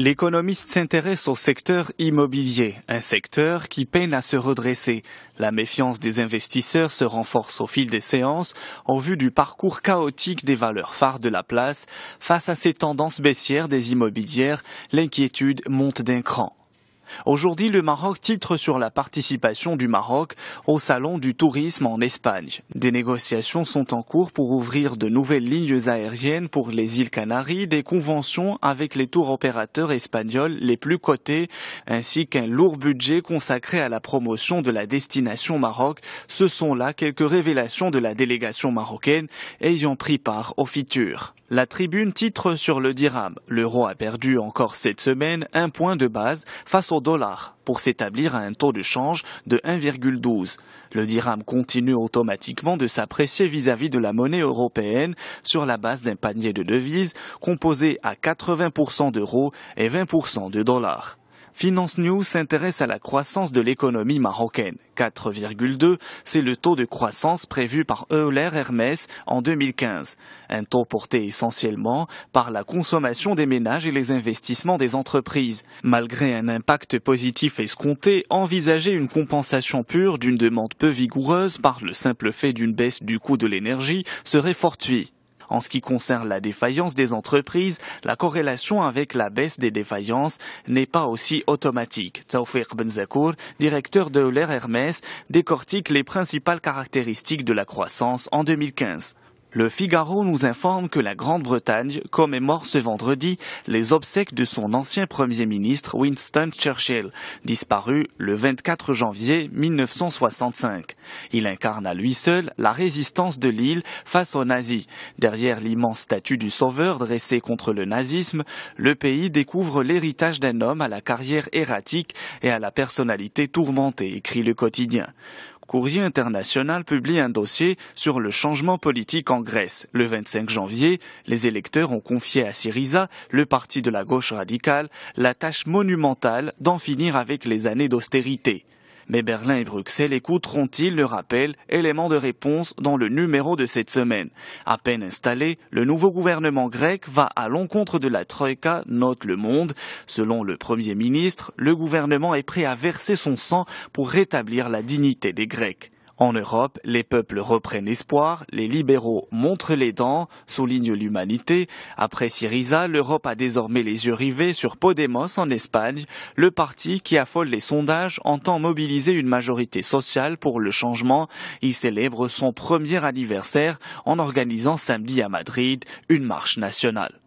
L'économiste s'intéresse au secteur immobilier, un secteur qui peine à se redresser. La méfiance des investisseurs se renforce au fil des séances en vue du parcours chaotique des valeurs phares de la place. Face à ces tendances baissières des immobilières, l'inquiétude monte d'un cran. Aujourd'hui, le Maroc titre sur la participation du Maroc au Salon du tourisme en Espagne. Des négociations sont en cours pour ouvrir de nouvelles lignes aériennes pour les îles Canaries, des conventions avec les tours opérateurs espagnols les plus cotés, ainsi qu'un lourd budget consacré à la promotion de la destination Maroc. Ce sont là quelques révélations de la délégation marocaine ayant pris part au Fitur. La tribune titre sur le dirham. L'euro a perdu encore cette semaine 1 point de base face au dollar pour s'établir à un taux de change de 1,12. Le dirham continue automatiquement de s'apprécier vis-à-vis de la monnaie européenne sur la base d'un panier de devises composé à 80% d'euros et 20% de dollars. Finance News s'intéresse à la croissance de l'économie marocaine. 4,2, c'est le taux de croissance prévu par Euler Hermès en 2015. Un taux porté essentiellement par la consommation des ménages et les investissements des entreprises. Malgré un impact positif escompté, envisager une compensation pure d'une demande peu vigoureuse par le simple fait d'une baisse du coût de l'énergie serait fortuit. En ce qui concerne la défaillance des entreprises, la corrélation avec la baisse des défaillances n'est pas aussi automatique. Taoufik Benzakour, directeur de Euler Hermès, décortique les principales caractéristiques de la croissance en 2015. Le Figaro nous informe que la Grande-Bretagne commémore ce vendredi les obsèques de son ancien Premier ministre Winston Churchill, disparu le 24 janvier 1965. Il incarne à lui seul la résistance de l'île face aux nazis. Derrière l'immense statue du sauveur dressée contre le nazisme, le pays découvre l'héritage d'un homme à la carrière erratique et à la personnalité tourmentée, écrit le quotidien. Courrier international publie un dossier sur le changement politique en Grèce. Le 25 janvier, les électeurs ont confié à Syriza, le parti de la gauche radicale, la tâche monumentale d'en finir avec les années d'austérité. Mais Berlin et Bruxelles écouteront-ils le rappel, élément de réponse dans le numéro de cette semaine. À peine installé, le nouveau gouvernement grec va à l'encontre de la Troïka, note Le Monde. Selon le Premier ministre, le gouvernement est prêt à verser son sang pour rétablir la dignité des Grecs. En Europe, les peuples reprennent espoir, les libéraux montrent les dents, souligne l'Humanité. Après Syriza, l'Europe a désormais les yeux rivés sur Podemos en Espagne. Le parti qui affole les sondages entend mobiliser une majorité sociale pour le changement. Il célèbre son premier anniversaire en organisant samedi à Madrid une marche nationale.